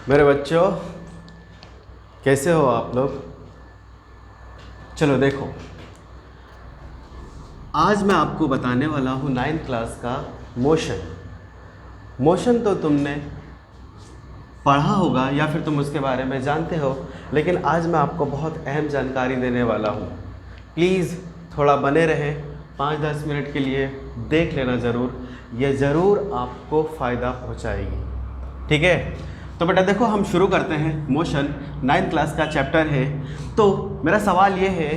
मेरे बच्चों, कैसे हो आप लोग? चलो देखो, आज मैं आपको बताने वाला हूँ 9th क्लास का मोशन। मोशन तो तुमने पढ़ा होगा या फिर तुम उसके बारे में जानते हो, लेकिन आज मैं आपको बहुत अहम जानकारी देने वाला हूँ। प्लीज़ थोड़ा बने रहें, 5-10 मिनट के लिए देख लेना ज़रूर, ये ज़रूर आपको फ़ायदा पहुँचाएगी। ठीक है, तो बेटा देखो, हम शुरू करते हैं। मोशन 9th क्लास का चैप्टर है। तो मेरा सवाल ये है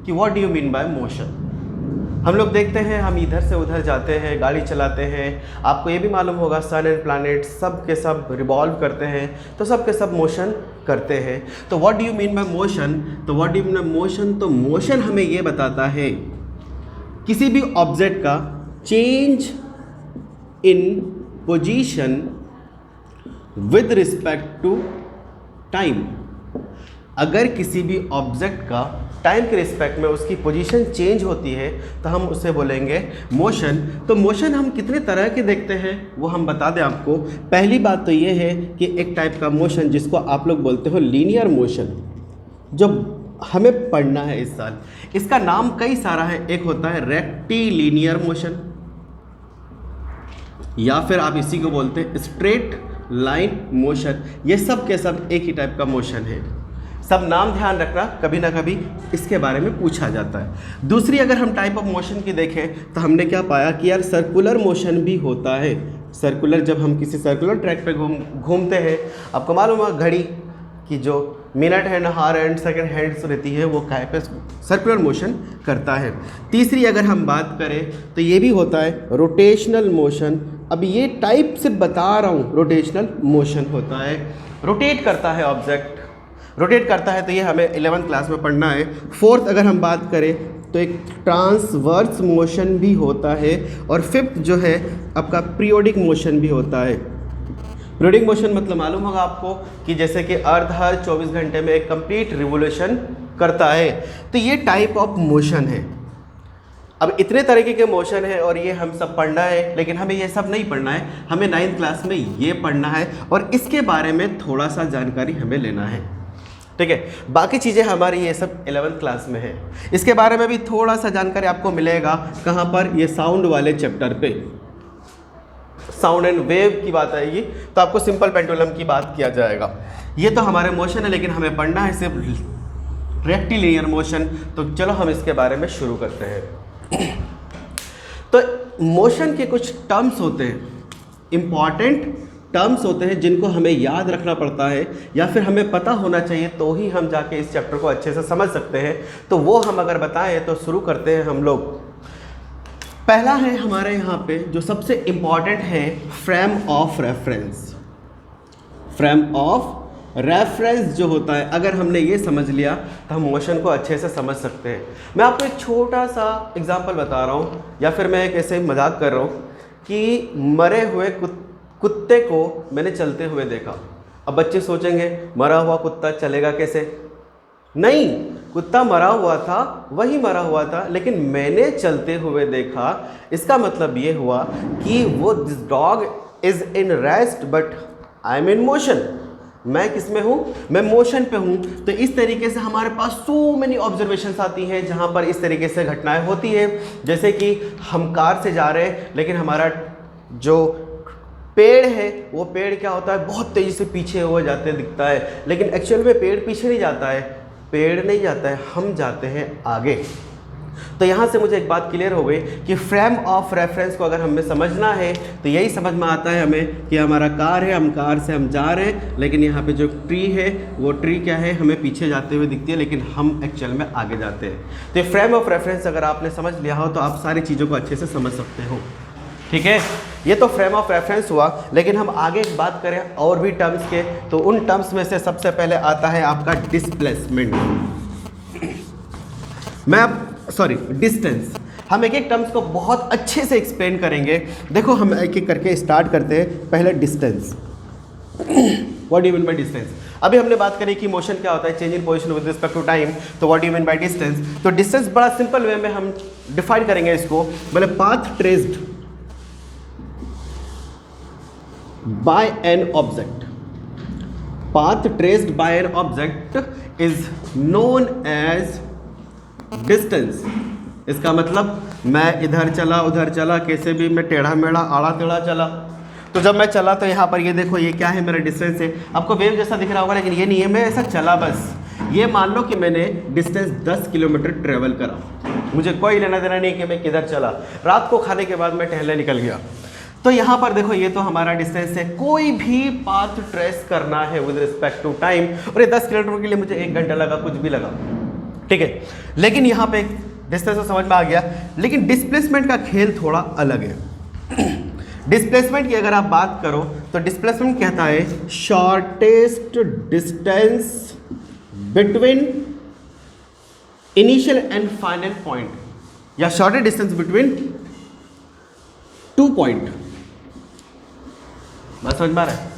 कि what do you mean by motion. हम लोग देखते हैं, हम इधर से उधर जाते हैं, गाड़ी चलाते हैं। आपको ये भी मालूम होगा सन एंड प्लैनेट सब के सब रिवॉल्व करते हैं, तो सब के सब मोशन करते हैं। तो what do you mean by motion? तो what do you mean by motion, तो मोशन हमें ये बताता है किसी भी ऑब्जेक्ट का change in position with respect to time. अगर किसी भी ऑब्जेक्ट का टाइम के रिस्पेक्ट में उसकी पोजीशन चेंज होती है तो हम उसे बोलेंगे मोशन। तो मोशन हम कितने तरह के देखते हैं वो हम बता दें आपको। पहली बात तो ये है कि एक टाइप का मोशन जिसको आप लोग बोलते हो लीनियर मोशन, जो हमें पढ़ना है इस साल। इसका नाम कई सारा है। एक होता है रेक्टिलिनियर मोशन, या फिर आप इसी को बोलते हैं स्ट्रेट लाइन मोशन। ये सब के सब एक ही टाइप का मोशन है। सब नाम ध्यान रखना, कभी ना कभी इसके बारे में पूछा जाता है। दूसरी अगर हम टाइप ऑफ मोशन की देखें तो हमने क्या पाया कि यार सर्कुलर मोशन भी होता है। सर्कुलर, जब हम किसी सर्कुलर ट्रैक पे घूमते हैं, आपको मालूम है घड़ी की जो मिनट हैंड, हार हैंड, सेकेंड हैंड्स रहती है, वो काय पे सर्कुलर मोशन करता है। तीसरी अगर हम बात करें तो ये भी होता है रोटेशनल मोशन। अब ये टाइप से बता रहा हूँ, रोटेशनल मोशन होता है, रोटेट करता है ऑब्जेक्ट, रोटेट करता है। तो ये हमें 11th क्लास में पढ़ना है। फोर्थ अगर हम बात करें तो एक ट्रांसवर्स मोशन भी होता है, और फिफ्थ जो है आपका पीरियोडिक मोशन भी होता है। पीरियोडिक मोशन मतलब मालूम होगा आपको कि जैसे कि अर्थ हर 24 घंटे में एक कंप्लीट रिवोल्यूशन करता है। तो ये टाइप ऑफ मोशन है। अब इतने तरीके के मोशन है और ये हम सब पढ़ना है, लेकिन हमें ये सब नहीं पढ़ना है। हमें 9th क्लास में ये पढ़ना है और इसके बारे में थोड़ा सा जानकारी हमें लेना है। ठीक है, बाकी चीज़ें हमारी ये सब 11th क्लास में है। इसके बारे में भी थोड़ा सा जानकारी आपको मिलेगा। कहाँ पर? ये साउंड वाले चैप्टर पे साउंड एंड वेव की बात आएगी तो आपको सिंपल पेंडुलम की बात किया जाएगा। ये तो हमारे मोशन है, लेकिन हमें पढ़ना है सिर्फ रेक्टिलिनियर मोशन। तो चलो हम इसके बारे में शुरू करते हैं। तो मोशन के कुछ टर्म्स होते हैं, इंपॉर्टेंट टर्म्स होते हैं, जिनको हमें याद रखना पड़ता है या फिर हमें पता होना चाहिए, तो ही हम जाके इस चैप्टर को अच्छे से समझ सकते हैं। तो वो हम अगर बताएं तो शुरू करते हैं हम लोग। पहला है हमारे यहाँ पे जो सबसे इम्पॉर्टेंट है, frame of reference. Frame of reference जो होता है, अगर हमने ये समझ लिया तो हम मोशन को अच्छे से समझ सकते हैं। मैं आपको एक छोटा सा एग्जांपल बता रहा हूँ, या फिर मैं एक ऐसे मजाक कर रहा हूँ कि मरे हुए कुत्ते को मैंने चलते हुए देखा। अब बच्चे सोचेंगे मरा हुआ कुत्ता चलेगा कैसे? नहीं, कुत्ता मरा हुआ था, वही मरा हुआ था, लेकिन मैंने चलते हुए देखा। इसका मतलब ये हुआ कि वो this dog is in rest but I am in motion. मैं किस में हूँ? मैं मोशन पे हूँ। तो इस तरीके से हमारे पास सो मेनी ऑब्जर्वेशंस आती हैं जहाँ पर इस तरीके से घटनाएं होती है। जैसे कि हम कार से जा रहे हैं, लेकिन हमारा जो पेड़ है वो पेड़ क्या होता है, बहुत तेज़ी से पीछे हुआ जाते दिखता है, लेकिन एक्चुअल में पेड़ पीछे नहीं जाता है, पेड़ नहीं जाता है, हम जाते हैं आगे। तो यहाँ से मुझे एक बात क्लियर हो गई कि फ्रेम ऑफ रेफरेंस को अगर हमें समझना है तो यही समझ में आता है हमें कि हमारा कार है, हम कार से हम जा रहे हैं, लेकिन यहाँ पे जो ट्री है वो ट्री क्या है, हमें पीछे जाते हुए दिखती है, लेकिन हम एक्चुअल में आगे जाते हैं। तो ये फ्रेम ऑफ रेफरेंस अगर आपने समझ लिया हो तो आप सारी चीज़ों को अच्छे से समझ सकते हो। ठीक है, ये तो फ्रेम ऑफ रेफरेंस हुआ। लेकिन हम आगे बात करें और भी टर्म्स के, तो उन टर्म्स में से सबसे पहले आता है आपका डिस्प्लेसमेंट। डिस्टेंस। हम एक एक टर्म्स को बहुत अच्छे से एक्सप्लेन करेंगे। देखो, हम एक एक करके स्टार्ट करते हैं। पहले distance. What do you mean by distance? अभी हमने बात करी कि मोशन क्या होता है, change in position with respect to time. तो what do you mean by distance? तो डिस्टेंस बड़ा सिंपल वे में हम डिफाइन करेंगे इसको। बोले path traced by an object. Path traced by an object is known as distance. इसका मतलब मैं इधर चला उधर चला, कैसे भी मैं टेढ़ा मेढ़ा आड़ा टेढ़ा चला, तो जब मैं चला तो यहाँ पर ये देखो ये क्या है, मेरा डिस्टेंस है। आपको वेव जैसा दिख रहा होगा लेकिन ये नहीं है, मैं ऐसा चला बस। ये मान लो कि मैंने डिस्टेंस 10 किलोमीटर ट्रेवल करा, मुझे कोई लेना देना नहीं कि मैं किधर चला। रात को खाने के बाद मैं टहलने निकल गया, तो यहाँ पर देखो ये तो हमारा डिस्टेंस है। कोई भी पाथ ट्रेस करना है विद रिस्पेक्ट टू टाइम, और ये 10 किलोमीटर के लिए मुझे 1 घंटा लगा, कुछ भी लगा, ठीक है। लेकिन यहाँ पे डिस्टेंस तो समझ में आ गया, लेकिन डिस्प्लेसमेंट का खेल थोड़ा अलग है। डिस्प्लेसमेंट की अगर आप बात करो तो डिस्प्लेसमेंट कहता है shortest distance between initial and final point, या शॉर्टेस्ट डिस्टेंस बिटवीन 2 पॉइंट। बात समझ में आ रहा है?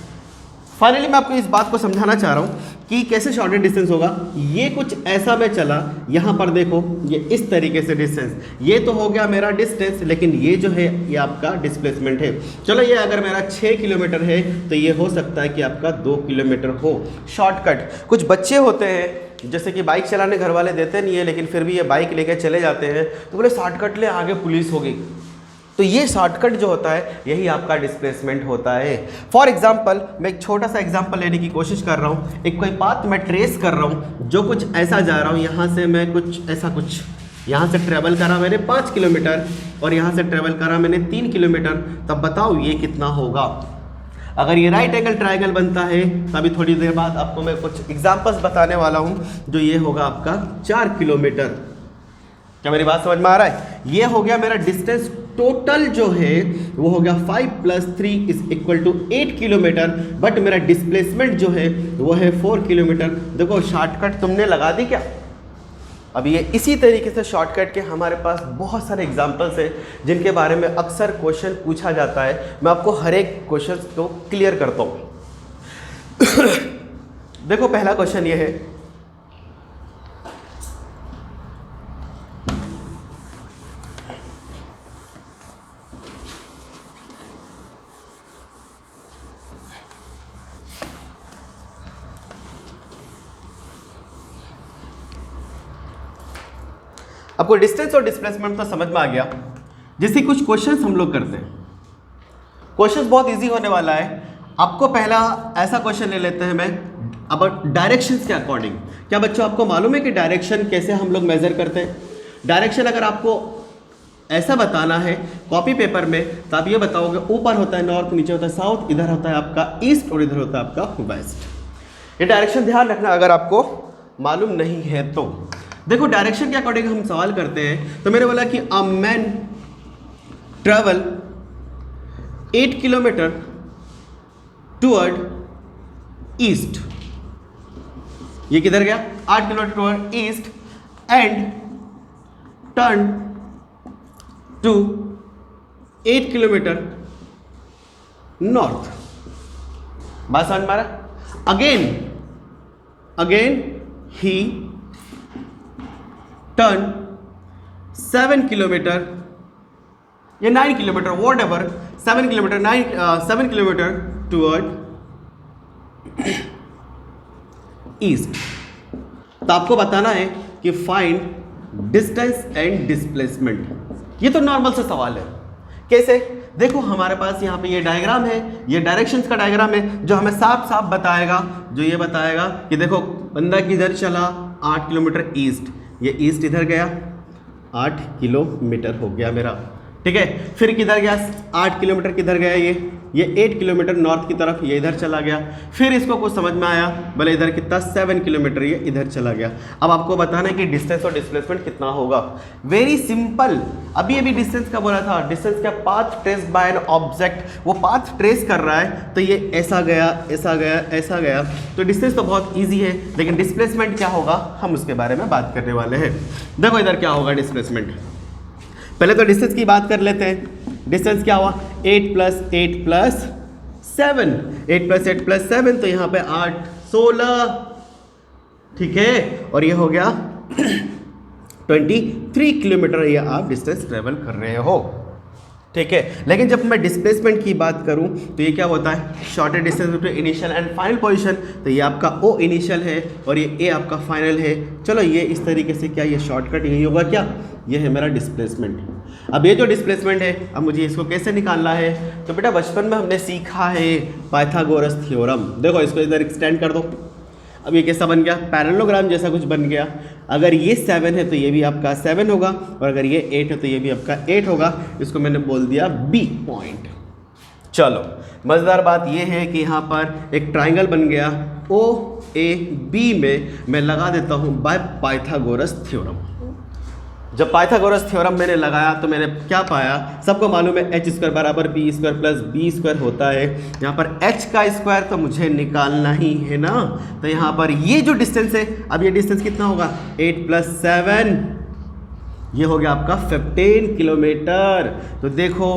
फाइनली मैं आपको इस बात को समझाना चाह रहा हूं कि कैसे शॉर्टेस्ट डिस्टेंस होगा। ये कुछ ऐसा मैं चला, यहाँ पर देखो ये इस तरीके से डिस्टेंस, ये तो हो गया मेरा डिस्टेंस, लेकिन ये जो है ये आपका डिस्प्लेसमेंट है। चलो ये अगर मेरा 6 किलोमीटर है तो ये हो सकता है कि आपका 2 किलोमीटर हो। शॉर्टकट, कुछ बच्चे होते हैं जैसे कि बाइक चलाने घर वाले देते नहीं है, लेकिन फिर भी ये बाइक लेके चले जाते हैं, तो बोले शॉर्टकट ले, आगे पुलिस होगी। तो ये शॉर्टकट जो होता है यही आपका डिस्प्लेसमेंट होता है। फॉर एग्जाम्पल मैं एक छोटा सा एग्जाम्पल लेने की कोशिश कर रहा हूँ। एक कोई पाथ मैं ट्रेस कर रहा हूँ, जो कुछ ऐसा जा रहा हूँ, यहाँ से मैं कुछ ऐसा कुछ यहाँ से ट्रेवल करा मैंने 5 किलोमीटर और यहाँ से ट्रेवल करा मैंने 3 किलोमीटर, तब बताओ ये कितना होगा। अगर ये राइट एंगल ट्रायंगल बनता है तभी थोड़ी देर बाद आपको मैं कुछ एग्जाम्पल्स बताने वाला हूँ, जो ये होगा आपका 4 किलोमीटर। क्या मेरी बात समझ में आ रहा है? ये हो गया मेरा डिस्टेंस टोटल जो है वो हो गया 5 + 3 = 8 किलोमीटर, बट मेरा डिस्प्लेसमेंट जो है वो है 4 किलोमीटर। देखो शॉर्टकट तुमने लगा दी क्या? अब ये इसी तरीके से शॉर्टकट के हमारे पास बहुत सारे एग्जांपल्स हैं जिनके बारे में अक्सर क्वेश्चन पूछा जाता है। मैं आपको हर एक क्वेश्चन को क्लियर करता हूँ। देखो पहला क्वेश्चन ये है, आपको डिस्टेंस और डिस्प्लेसमेंट तो समझ में आ गया। जैसे कुछ क्वेश्चंस हम लोग करते हैं, क्वेश्चंस बहुत इजी होने वाला है। आपको पहला ऐसा क्वेश्चन ले लेते हैं मैं, अब डायरेक्शंस के अकॉर्डिंग। क्या बच्चों आपको मालूम है कि डायरेक्शन कैसे हम लोग मेजर करते हैं? डायरेक्शन अगर आपको ऐसा बताना है कॉपी पेपर में तो आप ये बताओगे ऊपर होता है नॉर्थ, नीचे होता है साउथ, इधर होता है आपका ईस्ट और इधर होता है आपका वेस्ट। ये डायरेक्शन ध्यान रखना अगर आपको मालूम नहीं है तो। देखो डायरेक्शन के अकॉर्डिंग हम सवाल करते हैं, तो मैंने बोला कि a man travel 8 kilometre toward east. ये किधर गया? 8 kilometre toward east and turn to 8 kilometre north. बात समझ में आ रहा? अगेन ही टर्न 7 किलोमीटर या 9 kilometre what ever, 7 kilometre toward east. तो आपको बताना है कि फाइंड डिस्टेंस एंड डिस्प्लेसमेंट। ये तो नॉर्मल सा सवाल है। कैसे? देखो हमारे पास यहाँ पे ये डायग्राम है, ये डायरेक्शंस का डायग्राम है जो हमें साफ साफ बताएगा, जो ये बताएगा कि देखो बंदा किधर चला 8 किलोमीटर ईस्ट, ये ईस्ट इधर गया 8 किलोमीटर हो गया मेरा, ठीक है। फिर किधर गया 8 किलोमीटर, किधर गया ये 8 किलोमीटर नॉर्थ की तरफ, ये इधर चला गया। फिर इसको कुछ समझ में आया, बोले इधर कितना 7 किलोमीटर, ये इधर चला गया। अब आपको बताना है कि डिस्टेंस और डिस्प्लेसमेंट कितना होगा। Very simple. अभी डिस्टेंस का बोला था, डिस्टेंस का path trace by an object. वो पाथ ट्रेस कर रहा है तो ये ऐसा गया, ऐसा गया, ऐसा गया, तो डिस्टेंस तो बहुत ईजी है। लेकिन डिस्प्लेसमेंट क्या होगा हम उसके बारे में बात करने वाले हैं। देखो इधर क्या होगा डिस्प्लेसमेंट। पहले तो डिस्टेंस की बात कर लेते हैं। डिस्टेंस क्या हुआ? 8 + 8 + 7, 8 + 8 + 7, तो यहाँ पे 8 16, ठीक है। और ये हो गया 23 किलोमीटर, ये आप डिस्टेंस ट्रेवल कर रहे हो, ठीक है। लेकिन जब मैं डिस्प्लेसमेंट की बात करूं तो ये क्या होता है, shortest distance between initial and final position. तो ये आपका ओ इनिशियल है और ये ए आपका फाइनल है। चलो ये इस तरीके से क्या ये शॉर्टकट यही होगा क्या, ये है मेरा डिस्प्लेसमेंट। अब ये जो डिस्प्लेसमेंट है, अब मुझे इसको कैसे निकालना है, तो बेटा बचपन में हमने सीखा है पाइथागोरस थ्योरम। देखो इसको इधर एक्सटेंड कर दो, अब ये कैसा बन गया, पैरेललोग्राम जैसा कुछ बन गया। अगर ये 7 है तो ये भी आपका 7 होगा, और अगर ये 8 है तो ये भी आपका 8 होगा। इसको मैंने बोल दिया बी पॉइंट। चलो मज़ेदार बात ये है कि यहाँ पर एक ट्राइंगल बन गया ओ ए बी में, मैं लगा देता हूँ बाय पाइथागोरस थ्योरम। जब पाइथागोरस थ्योरम मैंने लगाया तो मैंने क्या पाया, सबको मालूम है एच स्क्वायर बराबर B square plus B square होता है। यहाँ पर एच का स्क्वायर तो मुझे निकालना ही है ना, तो यहाँ पर ये जो डिस्टेंस है, अब ये डिस्टेंस कितना होगा, 8 + 7, ये हो गया आपका 15 किलोमीटर। तो देखो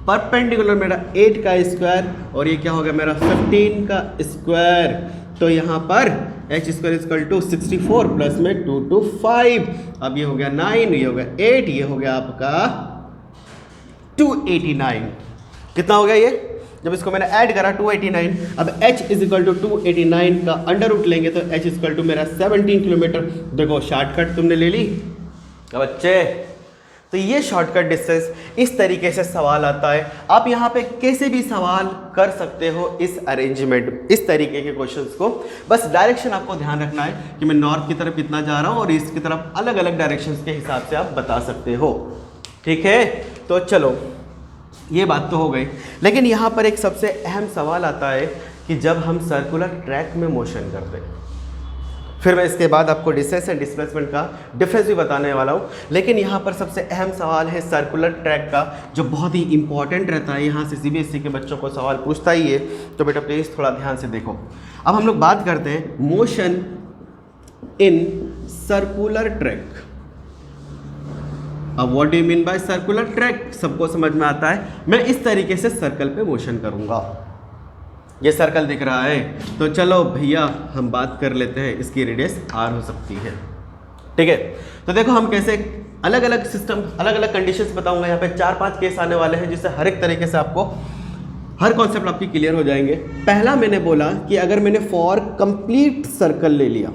परपेंडिकुलर मेरा 8 का स्क्वायर और ये क्या हो गया मेरा 15 का स्क्वायर। तो यहाँ पर H square equal to 64 plus में 2 to 5, अब ये हो गया 9, ये हो गया 8, ये हो गया आपका 289। कितना हो गया ये, जब इसको मैंने ऐड करा 289। अब h इज इक्वल टू 289 का अंडर रूट लेंगे तो h इक्वल टू मेरा 17 किलोमीटर। देखो शॉर्टकट तुमने ले ली बच्चे। तो ये शॉर्टकट डिस्टेंस, इस तरीके से सवाल आता है। आप यहाँ पे कैसे भी सवाल कर सकते हो इस अरेंजमेंट, इस तरीके के क्वेश्चंस को। बस डायरेक्शन आपको ध्यान रखना है कि मैं नॉर्थ की तरफ कितना जा रहा हूँ और ईस्ट की तरफ, अलग अलग डायरेक्शंस के हिसाब से आप बता सकते हो। ठीक है, तो चलो ये बात तो हो गई। लेकिन यहाँ पर एक सबसे अहम सवाल आता है कि जब हम सर्कुलर ट्रैक में मोशन करते हैं, फिर मैं इसके बाद आपको डिस्टेंस एंड डिस्प्लेसमेंट का डिफरेंस भी बताने वाला हूँ। लेकिन यहाँ पर सबसे अहम सवाल है सर्कुलर ट्रैक का, जो बहुत ही इंपॉर्टेंट रहता है। यहाँ से सीबीएसई के बच्चों को सवाल पूछता ही है, तो बेटा प्लीज़ थोड़ा ध्यान से देखो। अब हम लोग बात करते हैं मोशन इन सर्कुलर ट्रैक। अब what do you mean bye circular track, सबको समझ में आता है। मैं इस तरीके से सर्कल पे मोशन करूँगा, ये सर्कल दिख रहा है, तो चलो भैया हम बात कर लेते हैं, इसकी रेडियस r हो सकती है। ठीक है, तो देखो हम कैसे अलग अलग सिस्टम, अलग अलग कंडीशंस बताऊंगा। यहाँ पे 4-5 केस आने वाले हैं, जिससे हर एक तरीके से आपको हर कॉन्सेप्ट आपकी क्लियर हो जाएंगे। पहला मैंने बोला कि अगर मैंने फॉर कंप्लीट सर्कल ले लिया,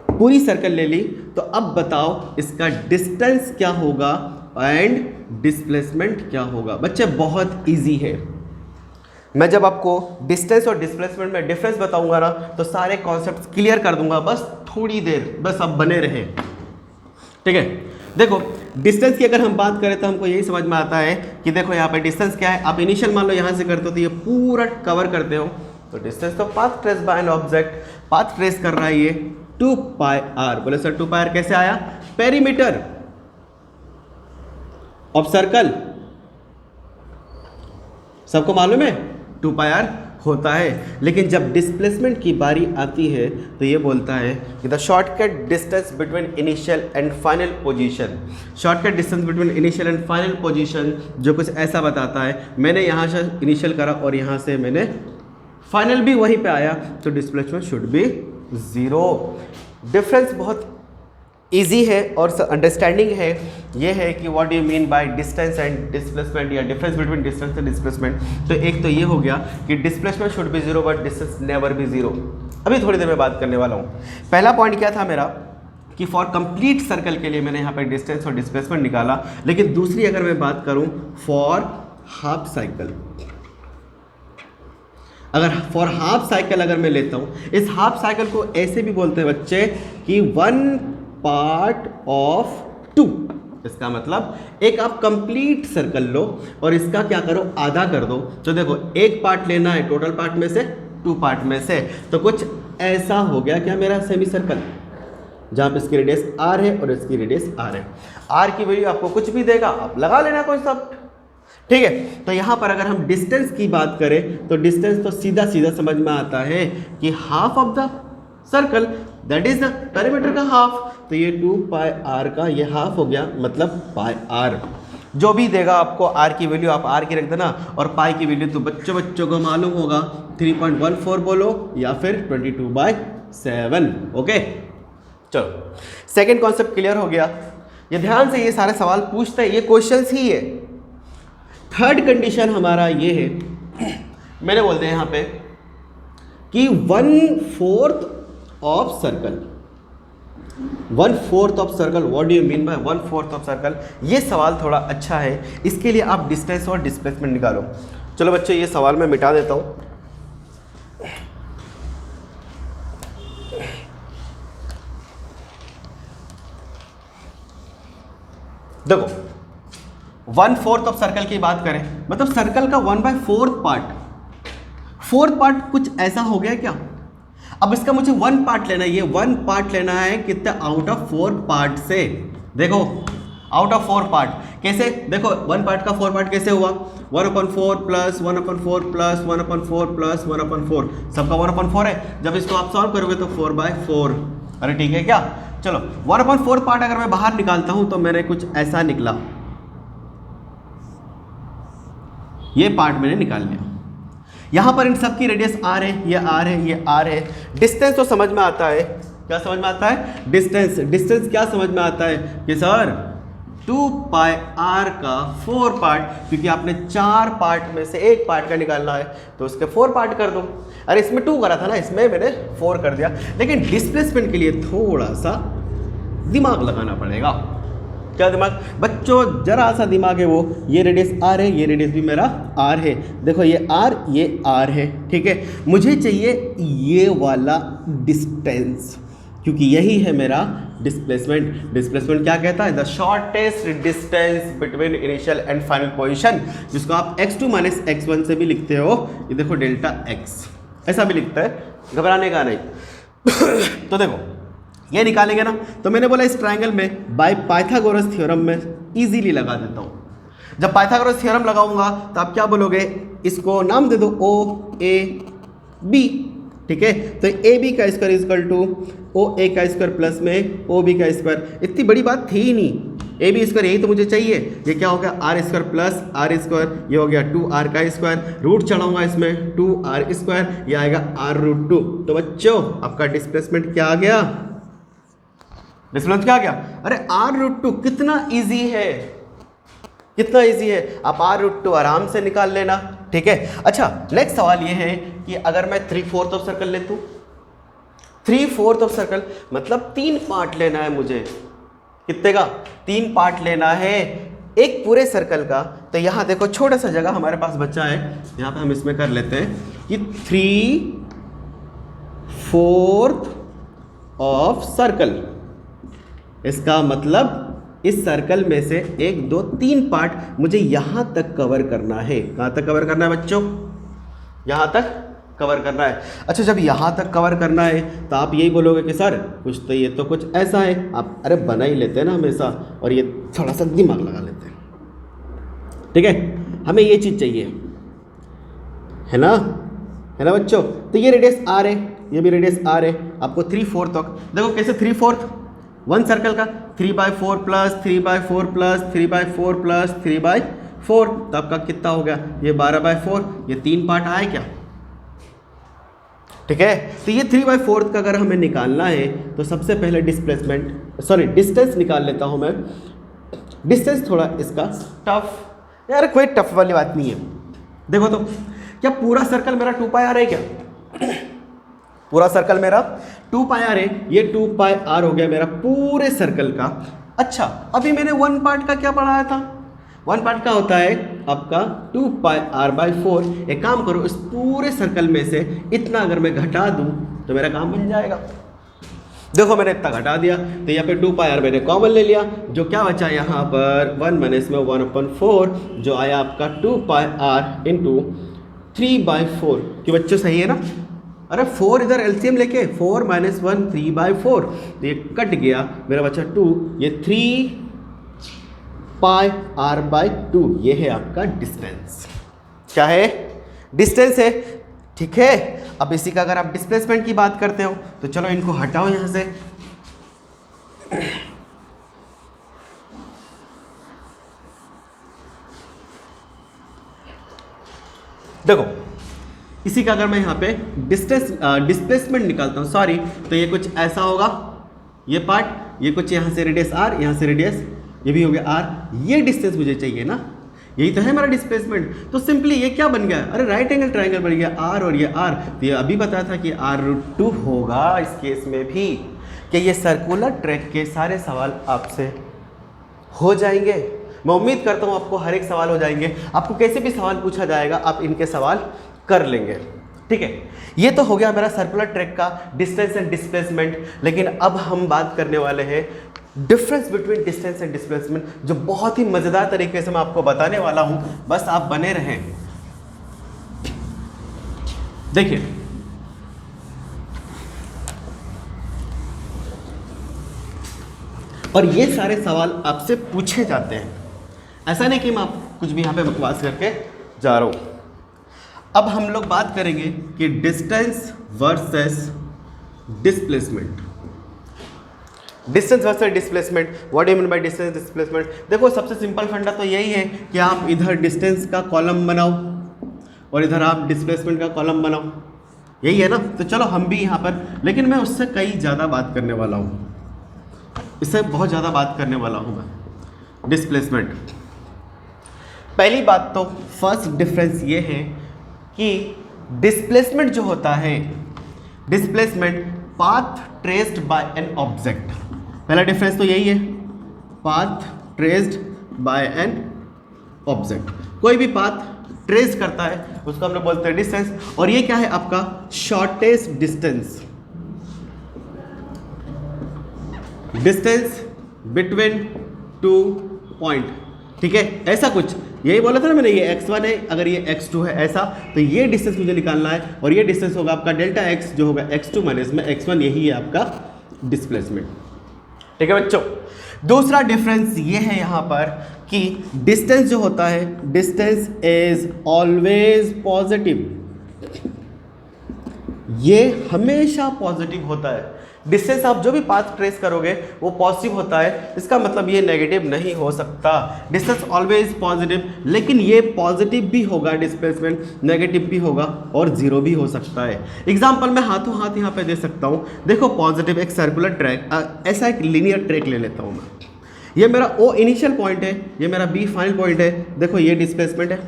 पूरी सर्कल ले ली, तो अब बताओ इसका डिस्टेंस क्या होगा एंड डिस्प्लेसमेंट क्या होगा। बच्चे बहुत इजी है, मैं जब आपको डिस्टेंस और डिस्प्लेसमेंट में डिफरेंस बताऊंगा ना, तो सारे कॉन्सेप्ट्स क्लियर कर दूंगा। बस थोड़ी देर, बस आप बने रहे। ठीक है, देखो डिस्टेंस की अगर हम बात करें तो हमको यही समझ में आता है कि देखो यहाँ पे डिस्टेंस क्या है। आप इनिशियल मान लो यहाँ से करते हो तो ये पूरा कवर करते हो, तो डिस्टेंस तो path trace by an object, path trace कर रहा है ये 2πr। बोले सर 2πr कैसे आया, पेरीमीटर ऑफ सर्कल सबको मालूम है 2πr होता है। लेकिन जब डिस्प्लेसमेंट की बारी आती है तो ये बोलता है कि the shortcut distance between initial and final position. Shortcut distance between initial and final position जो कुछ ऐसा बताता है, मैंने यहाँ से इनिशियल करा और यहाँ से मैंने फाइनल भी वहीं पे आया, तो डिस्प्लेसमेंट शुड बी 0। डिफरेंस बहुत इजी है और अंडरस्टैंडिंग है, ये है कि what do you mean by distance and displacement, या difference between distance and displacement. तो एक तो ये हो गया कि displacement should be 0 but distance never be 0। अभी थोड़ी देर में बात करने वाला हूँ। पहला पॉइंट क्या था मेरा कि फॉर कंप्लीट सर्कल के लिए मैंने यहाँ पर डिस्टेंस और डिस्प्लेसमेंट निकाला। लेकिन दूसरी अगर मैं बात करूँ फॉर हाफ साइकिल, अगर फॉर हाफ साइकिल अगर मैं लेता हूँ, इस हाफ साइकिल को ऐसे भी बोलते हैं बच्चे कि 1 पार्ट ऑफ 2। इसका मतलब एक आप कंप्लीट सर्कल लो और इसका क्या करो, आधा कर दो। तो देखो एक पार्ट लेना है टोटल पार्ट में से, 2 पार्ट में से, तो कुछ ऐसा हो गया क्या मेरा सेमी सर्कल, जहाँ पे इसकी रेडियस r है और इसकी रेडियस r है। r की वैल्यू आपको कुछ भी देगा, आप लगा लेना कॉन्सेप्ट। ठीक है, तो यहाँ पर अगर हम डिस्टेंस की बात करें तो डिस्टेंस तो सीधा सीधा समझ में आता है कि half of the circle that is the perimeter का हाफ। तो ये 2πr का ये हाफ हो गया, मतलब πr। जो भी देगा आपको r की वैल्यू आप r की रख देना, और पाई की वैल्यू तो बच्चों को मालूम होगा 3.14 बोलो या फिर 22/7। ओके, चलो सेकेंड कॉन्सेप्ट क्लियर हो गया। ये ध्यान से ये सारे सवाल पूछते हैं, ये क्वेश्चंस ही है। थर्ड कंडीशन हमारा ये है, मैंने बोलते हैं यहाँ पे कि 1/4 of circle. 1/4 of circle, what do you mean bye 1/4 of circle? ये सवाल थोड़ा अच्छा है, इसके लिए आप डिस्टेंस और डिस्प्लेसमेंट निकालो। चलो बच्चों ये सवाल मैं मिटा देता हूँ। देखो 1/4 ऑफ सर्कल की बात करें, मतलब सर्कल का 1/4 पार्ट, 4th पार्ट कुछ ऐसा हो गया क्या? अब इसका मुझे 1 पार्ट लेना है, ये 1 पार्ट लेना है कितना? आउट ऑफ 4 पार्ट से। देखो आउट ऑफ 4 पार्ट कैसे? देखो 1 पार्ट का 4 पार्ट कैसे हुआ? 1/4 प्लस 1/4 प्लस 1/4 प्लस 1/4, सबका 1/4 है। जब इसको आप सॉल्व करोगे तो 4/4। अरे ठीक है क्या? चलो 1/4 पार्ट अगर मैं बाहर निकालता हूं तो मैंने कुछ ऐसा निकला, ये पार्ट मैंने निकाल लिया। यहां पर इन सब की रेडियस आर है, ये आर है, ये आर है। डिस्टेंस तो समझ में आता है, क्या समझ में आता है? डिस्टेंस। डिस्टेंस क्या समझ में आता है कि सर 2πr का 4 पार्ट, क्योंकि आपने 4 पार्ट में से 1 पार्ट का निकालना है तो उसके 4 पार्ट कर दो। अरे इसमें 2 करा था ना, इसमें मैंने 4 कर दिया। लेकिन डिस्प्लेसमेंट के लिए थोड़ा सा दिमाग लगाना पड़ेगा। क्या दिमाग? बच्चों जरा सा दिमाग है वो। ये रेडियस आर है, ये रेडियस भी मेरा आर है। देखो ये आर, ये आर है, ठीक है। मुझे चाहिए ये वाला डिस्टेंस, क्योंकि यही है मेरा डिस्प्लेसमेंट। डिस्प्लेसमेंट क्या कहता है? The shortest distance between initial and final position, जिसको आप x2 माइनस x1 से भी लिखते हो। ये देखो डेल्टा x, ऐसा भी लिखता है, घबराने का नहीं। तो देखो ये निकालेंगे ना, तो मैंने बोला इस ट्रायंगल में बाय पाइथागोरस थ्योरम में इजीली लगा देता हूँ। जब पाइथागोरस थ्योरम लगाऊंगा तो आप क्या बोलोगे? इसको नाम दे दो OAB, ठीक है। तो AB का स्क्वायर इजकल टू OA का स्क्वायर प्लस में OB का स्क्वायर। इतनी बड़ी बात थी ही नहीं। AB स्क्वायर यही तो मुझे चाहिए। ये क्या हो गया? R square plus R square, ये हो गया 2R का स्क्वायर। रूट चढ़ाऊंगा इसमें 2R स्क्वायर, ये आएगा R√2। तो बच्चों आपका डिस्प्लेसमेंट क्या आ गया? डिस्प्लेसमेंट क्या आ गया? अरे R√2 कितना ईजी है, कितना ईजी है। आप R√2 आराम से निकाल लेना, ठीक है। अच्छा नेक्स्ट सवाल ये है कि अगर मैं 3/4 ऑफ सर्कल लेता हूँ, 3/4 ऑफ सर्कल मतलब 3 पार्ट लेना है मुझे। कितने का? 3 पार्ट लेना है एक पूरे सर्कल का। तो यहाँ देखो छोटा सा जगह हमारे पास बचा है, यहाँ पे हम इसमें कर लेते हैं कि 3/4 ऑफ सर्कल। इसका मतलब इस सर्कल में से 1 2 3 पार्ट मुझे यहाँ तक कवर करना है। कहाँ तक कवर करना है बच्चों? यहाँ तक कवर करना है। अच्छा जब यहाँ तक कवर करना है तो आप यही बोलोगे कि सर कुछ तो ये तो कुछ ऐसा है। आप अरे बना ही लेते हैं ना हमेशा, और ये थोड़ा सा दिमाग लगा लेते हैं, ठीक है। हमें ये चीज़ चाहिए, है ना, है ना बच्चों। तो ये रेडियस आर है, ये भी रेडियस आर है। आपको 3/4 तक देखो कैसे 3/4 1 सर्कल का 3/4 प्लस 3/4 प्लस 3/4 प्लस 3/4, तो आपका कितना हो गया? ये 12/4। ये 3 पार्ट आए क्या? ठीक है। तो ये 3/4 का अगर हमें निकालना है तो सबसे पहले डिस्टेंस निकाल लेता हूं मैं। डिस्टेंस थोड़ा इसका टफ, यार कोई टफ वाली बात नहीं है। देखो तो क्या पूरा सर्कल मेरा 2πr है क्या? पूरा सर्कल मेरा 2πr है, ये 2πr हो गया मेरा पूरे सर्कल का। अच्छा अभी मैंने 1 पार्ट का क्या पढ़ाया था? 1 पार्ट का होता है आपका 2πr/4। एक काम करो, इस पूरे सर्कल में से इतना अगर मैं घटा दूं तो मेरा काम बन जाएगा। देखो मैंने इतना घटा दिया, तो यहाँ पे 2πr मैंने कॉमन ले लिया। जो क्या बचा यहाँ पर 1 माइनस में 1/4, जो आया आपका 2πr इंटू 3/4। कि बच्चों सही है ना? अरे 4 इधर एलसीएम लेके 4 - 1 3/4, तो ये कट गया, मेरा बचा 2। ये 3πr/2 ये है आपका डिस्टेंस। क्या है? डिस्टेंस है, ठीक है। अब इसी का अगर आप डिस्प्लेसमेंट की बात करते हो तो चलो इनको हटाओ यहाँ से। देखो इसी का अगर मैं यहाँ पे डिस्प्लेसमेंट निकालता हूँ, सॉरी, तो ये कुछ ऐसा होगा। ये पार्ट, ये कुछ यहाँ से रेडियस आर, यहाँ से रेडियस ये भी हो गया r, ये डिस्टेंस मुझे चाहिए ना, यही तो है हमारा डिस्प्लेसमेंट। तो सिंपली ये क्या बन गया, अरे राइट एंगल ट्राइंगल बन गया r और ये r। तो ये अभी बताया था कि r√2 होगा इस केस में भी, कि ये सर्कुलर ट्रैक के सारे सवाल आपसे हो जाएंगे। मैं उम्मीद करता हूँ आपको हर एक सवाल हो जाएंगे, आपको कैसे भी सवाल पूछा जाएगा आप इनके सवाल कर लेंगे, ठीक है। ये तो हो गया मेरा सर्कुलर ट्रैक का डिस्टेंस एंड डिस्प्लेसमेंट। लेकिन अब हम बात करने वाले हैं difference between distance and displacement, जो बहुत ही मज़ेदार तरीके से मैं आपको बताने वाला हूँ, बस आप बने रहें। देखिए और ये सारे सवाल आपसे पूछे जाते हैं, ऐसा नहीं कि मैं आप कुछ भी यहाँ पे बकवास करके जा रहा हूँ। अब हम लोग बात करेंगे कि distance versus displacement. Distance versus displacement, what do you mean by distance displacement? देखो सबसे सिंपल फंडा तो यही है कि आप इधर डिस्टेंस का कॉलम बनाओ और इधर आप डिस्प्लेसमेंट का कॉलम बनाओ, यही है ना। तो चलो हम भी यहाँ पर, लेकिन मैं उससे कई ज़्यादा बात करने वाला हूँ, इससे बहुत ज़्यादा बात करने वाला हूँ मैं डिस्प्लेसमेंट। पहली बात तो फर्स्ट डिफरेंस ये है कि डिस्प्लेसमेंट जो होता है, displacement path traced by an object. पहला डिफरेंस तो यही है, path traced by an object. कोई भी पाथ ट्रेस करता है उसको हम लोग बोलते हैं डिस्टेंस। और ये क्या है आपका shortest distance, distance between two point, ठीक है। ऐसा कुछ यही बोला था ना मैंने, ये x1 है, अगर ये x2 है ऐसा, तो ये डिस्टेंस मुझे निकालना है और ये डिस्टेंस होगा आपका डेल्टा x, जो होगा x2 माइनस में x1, यही है आपका डिस्प्लेसमेंट, ठीक है बच्चों। दूसरा डिफरेंस ये है यहाँ पर कि डिस्टेंस जो होता है, डिस्टेंस इज ऑलवेज पॉजिटिव, ये हमेशा पॉजिटिव होता है। डिस्टेंस आप जो भी पाथ ट्रेस करोगे वो पॉजिटिव होता है, इसका मतलब ये नेगेटिव नहीं हो सकता। डिस्टेंस ऑलवेज पॉजिटिव, लेकिन ये पॉजिटिव भी होगा, डिस्प्लेसमेंट नेगेटिव भी होगा और जीरो भी हो सकता है। एग्जांपल मैं हाथों हाथ यहाँ पे दे सकता हूँ। देखो पॉजिटिव एक सर्कुलर ट्रैक, ऐसा एक लीनियर ट्रैक ले लेता हूँ मैं, ये मेरा ओ इनिशियल पॉइंट है, ये मेरा बी फाइनल पॉइंट है। देखो ये डिस्प्लेसमेंट है,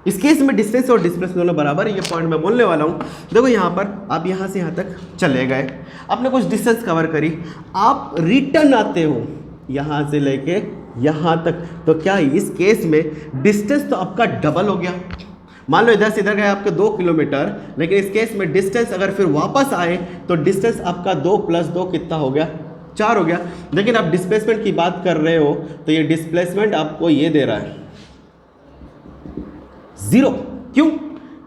इस केस में डिस्टेंस और डिस्प्लेसमेंट दोनों बराबर है, ये पॉइंट मैं बोलने वाला हूँ। देखो यहाँ पर आप यहाँ से यहाँ तक चले गए, आपने कुछ डिस्टेंस कवर करी, आप रिटर्न आते हो यहाँ से लेके यहाँ तक, तो क्या इस केस में डिस्टेंस तो आपका डबल हो गया। मान लो इधर से इधर गए आपके 2 किलोमीटर, लेकिन इस केस में डिस्टेंस अगर फिर वापस आए तो डिस्टेंस आपका 2 + 2 कितना हो गया, 4 हो गया। लेकिन आप डिस्प्लेसमेंट की बात कर रहे हो तो ये डिस्प्लेसमेंट आपको ये दे रहा है 0। क्यों?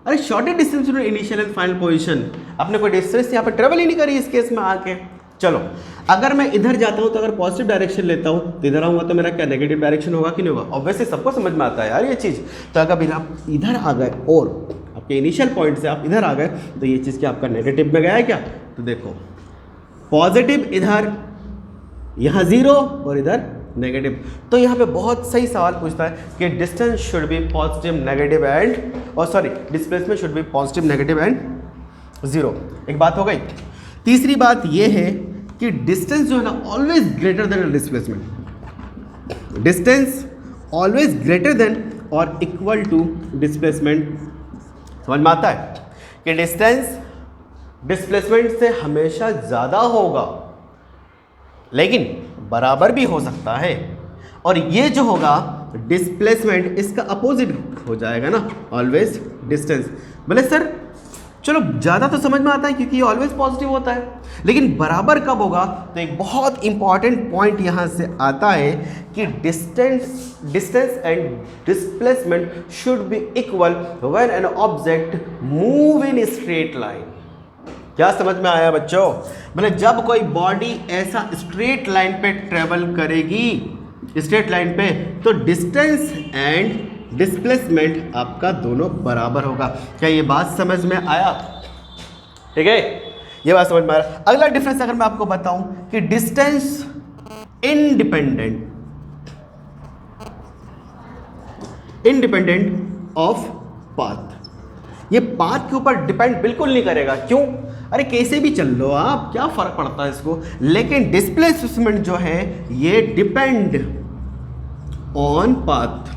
अरे shortest distance between initial and final position, आपने कोई डिस्टेंस यहाँ पर ट्रेवल ही नहीं करी इस केस में आके। चलो अगर मैं इधर जाता हूँ तो अगर पॉजिटिव डायरेक्शन लेता हूँ तो इधर आऊँगा तो मेरा क्या नेगेटिव डायरेक्शन होगा कि नहीं होगा? ऑब्वियसली सबको समझ में आता है यार ये चीज़। तो अगर आप इधर आ गए और आपके इनिशियल पॉइंट से आप इधर आ गए तो ये चीज़ क्या आपका नेगेटिव में गया है क्या? तो देखो पॉजिटिव इधर, यहाँ 0 और इधर नेगेटिव। तो यहाँ पे बहुत सही सवाल पूछता है कि distance should be positive negative and, और sorry displacement should be positive negative and 0। एक बात हो गई। तीसरी बात ये है कि डिस्टेंस जो है ना always greater than displacement, distance always greater than और इक्वल टू डिस्प्लेसमेंट। समझ में आता है कि डिस्टेंस डिस्प्लेसमेंट से हमेशा ज़्यादा होगा, लेकिन बराबर भी हो सकता है। और ये जो होगा डिस्प्लेसमेंट, इसका अपोजिट हो जाएगा ना ऑलवेज डिस्टेंस। बोले सर चलो ज़्यादा तो समझ में आता है क्योंकि ये ऑलवेज पॉजिटिव होता है, लेकिन बराबर कब होगा? तो एक बहुत इंपॉर्टेंट पॉइंट यहाँ से आता है कि distance and displacement should B equal when an object move in straight line. क्या समझ में आया बच्चों? मतलब जब कोई बॉडी ऐसा स्ट्रेट लाइन पे ट्रेवल करेगी, स्ट्रेट लाइन पे, तो डिस्टेंस एंड डिस्प्लेसमेंट आपका दोनों बराबर होगा। क्या ये बात समझ में आया? ठीक है, ये बात समझ में आया। अगला डिफरेंस अगर मैं आपको बताऊं कि डिस्टेंस इंडिपेंडेंट ऑफ पाथ, ये पाथ के ऊपर डिपेंड बिल्कुल नहीं करेगा। क्यों? अरे कैसे भी चल लो आप, क्या फ़र्क पड़ता है इसको। लेकिन डिस्प्लेसमेंट जो है ये डिपेंड ऑन पाथ।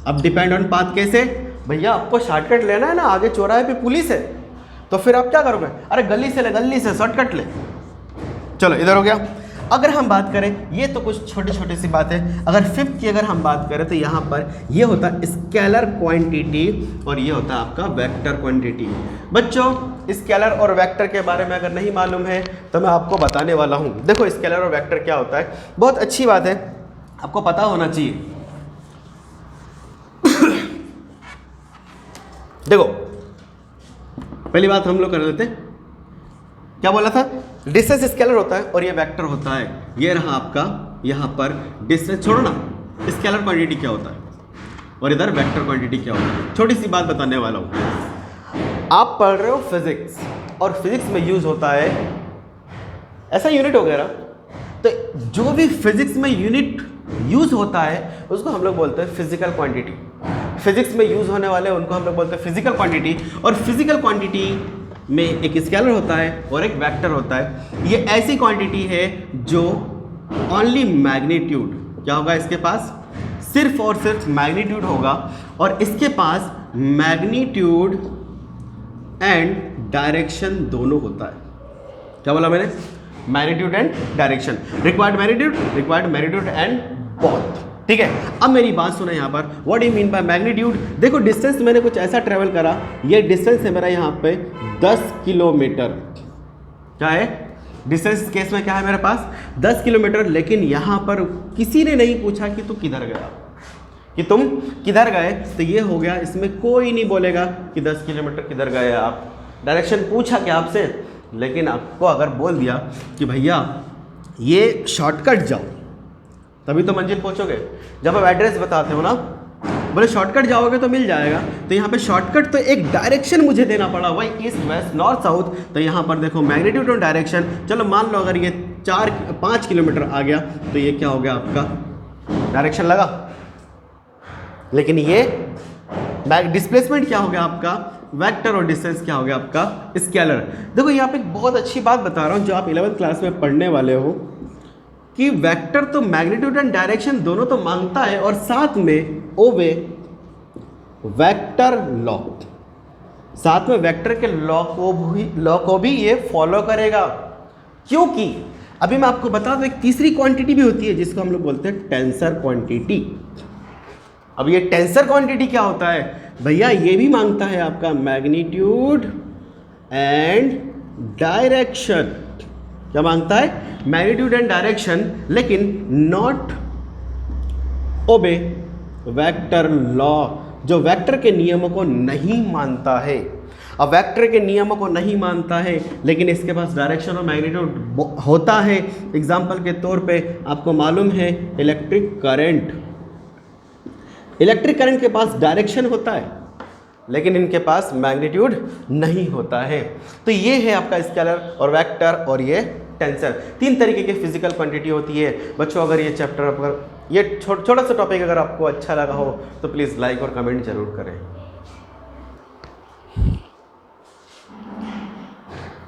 अब डिपेंड ऑन पाथ कैसे? भैया आपको शॉर्टकट लेना है ना, आगे चौराहे पे पुलिस है, तो फिर आप क्या करोगे? अरे गली से शॉर्टकट ले। चलो इधर हो गया। अगर हम बात करें, ये तो कुछ छोटी छोटी सी बात है। अगर फिफ्थ की अगर हम बात करें तो यहाँ पर ये होता है स्केलर क्वांटिटी और ये होता है आपका वेक्टर क्वांटिटी। बच्चों स्केलर और वेक्टर के बारे में अगर नहीं मालूम है तो मैं आपको बताने वाला हूँ। देखो स्केलर और वेक्टर क्या होता है, बहुत अच्छी बात है, आपको पता होना चाहिए। देखो पहली बात हम लोग कर लेते हैं, क्या बोला था? डिस्टेंस स्केलर होता है और ये वेक्टर होता है। ये रहा आपका यहाँ पर डिस्टेंस, छोड़ो ना, स्केलर क्वांटिटी क्या होता है और इधर वेक्टर क्वांटिटी क्या होता है। छोटी सी बात बताने वाला हूँ। आप पढ़ रहे हो फिजिक्स और फिजिक्स में यूज होता है ऐसा यूनिट वगैरह, तो जो भी फिजिक्स में यूनिट यूज होता है उसको हम लोग बोलते हैं फिजिकल क्वांटिटी। फिजिक्स में यूज होने वाले उनको हम लोग बोलते हैं फिजिकल क्वांटिटी। और फिजिकल क्वांटिटी में एक स्केलर होता है और एक वेक्टर होता है। ये ऐसी क्वांटिटी है जो ओनली मैग्नीट्यूड, क्या होगा इसके पास? सिर्फ और सिर्फ मैग्नीट्यूड होगा, और इसके पास मैग्नीट्यूड एंड डायरेक्शन दोनों होता है। क्या बोला मैंने? Magnitude and direction. Required magnitude and both. ठीक है, अब मेरी बात सुना यहाँ पर, what you mean by magnitude. देखो डिस्टेंस मैंने कुछ ऐसा ट्रेवल करा, ये डिस्टेंस है मेरा यहाँ पे 10 किलोमीटर। क्या है डिस्टेंस? केस में क्या है मेरे पास? 10 किलोमीटर। लेकिन यहाँ पर किसी ने नहीं पूछा कि तू किधर गया, कि तुम किधर गए, तो ये हो गया, इसमें कोई नहीं बोलेगा कि 10 किलोमीटर किधर गए आप। डायरेक्शन पूछा क्या आपसे, लेकिन आपको अगर बोल दिया कि भैया ये शॉर्टकट जाओ, तभी तो मंजिल पहुंचोगे। जब आप एड्रेस बताते हो ना, बोले शॉर्टकट जाओगे तो मिल जाएगा, तो यहाँ पे शॉर्टकट तो एक डायरेक्शन मुझे देना पड़ा, वही ईस्ट वेस्ट नॉर्थ साउथ। तो यहाँ पर देखो मैग्नीट्यूड और डायरेक्शन, चलो मान लो अगर ये 4-5 किलोमीटर आ गया तो ये क्या हो गया आपका? डायरेक्शन लगा। लेकिन ये डिस्प्लेसमेंट क्या हो गया आपका? वेक्टर। और डिस्टेंस क्या हो गया आपका? स्केलर। देखो यहाँ पे एक बहुत अच्छी बात बता रहा हूँ जो आप 11th क्लास में पढ़ने वाले हो, कि वेक्टर तो मैग्नीट्यूड एंड डायरेक्शन दोनों तो मांगता है, और साथ में ओवे वेक्टर लॉ, साथ में वेक्टर के लॉ को भी ये फॉलो करेगा। क्योंकि अभी मैं आपको बता दूं एक तीसरी क्वांटिटी भी होती है जिसको हम लोग बोलते हैं टेंसर क्वांटिटी। अब ये टेंसर क्वांटिटी क्या होता है भैया? ये भी मांगता है आपका मैग्नीट्यूड एंड डायरेक्शन। क्या मांगता है? मैग्नीट्यूड एंड डायरेक्शन, लेकिन नॉट ओबे वेक्टर लॉ, जो वेक्टर के नियमों को नहीं मानता है। अब वेक्टर के नियमों को नहीं मानता है लेकिन इसके पास डायरेक्शन और मैग्नीट्यूड होता है। एग्जाम्पल के तौर पे आपको मालूम है इलेक्ट्रिक करंट के पास डायरेक्शन होता है लेकिन इनके पास मैग्नीट्यूड नहीं होता है। तो ये है आपका स्केलर और वेक्टर और ये टेंसर। 3 तरीके की फिजिकल क्वांटिटी होती है। बच्चों अगर ये चैप्टर, अगर ये छोटा सा टॉपिक अगर आपको अच्छा लगा हो तो प्लीज़ लाइक और कमेंट जरूर करें।